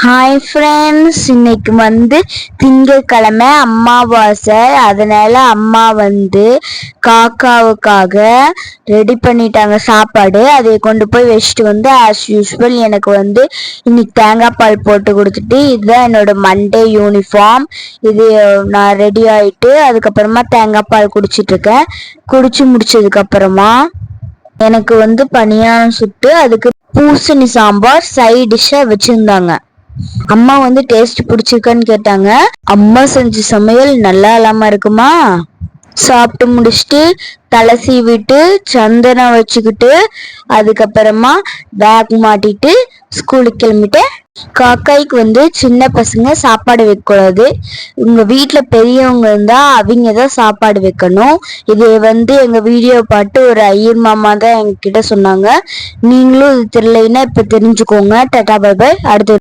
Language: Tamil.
ஹாய் ஃப்ரெண்ட்ஸ், இன்னைக்கு திங்கட்கிழமை அமாவாசை. அதனால அம்மா காக்காவுக்காக ரெடி பண்ணிட்டாங்க சாப்பாடு. அதை கொண்டு போய் வச்சுட்டு ஆஸ் யூஸ்வல் எனக்கு இன்னைக்கு தேங்காய் பால் போட்டு கொடுத்துட்டு, இதுதான் என்னோட மண்டே யூனிஃபார்ம். இது நான் ரெடி ஆயிட்டு அதுக்கப்புறமா தேங்காய் பால் குடிச்சிட்டு இருக்கேன். குடிச்சு முடிச்சதுக்கு அப்புறமா எனக்கு பனியாரம் சுட்டு அதுக்கு பூசணி சாம்பார் சைட் டிஷ்ஷா வச்சிருந்தாங்க. அம்மா டேஸ்ட் பிடிச்சிருக்கான்னு கேட்டாங்க. அம்மா செஞ்ச சமையல் நல்லா இல்லாம இருக்குமா? சாப்பிட்டு முடிச்சுட்டு தலை சீவிட்டு சந்தனம் வச்சுக்கிட்டு அதுக்கப்புறமா பேக் மாட்டிட்டு ஸ்கூலுக்கு கிளம்பிட்டேன். காக்காய்க்கு சின்ன பசங்க சாப்பாடு வைக்கக்கூடாது. உங்க வீட்டுல பெரியவங்க இருந்தா அவங்க தான் சாப்பாடு வைக்கணும். இது எங்க வீடியோ பார்த்து ஒரு ஐயர் மாமா தான் எங்ககிட்ட சொன்னாங்க. நீங்களும் இது தெரியலைன்னா இப்ப தெரிஞ்சுக்கோங்க. Tata bye bye. அடுத்து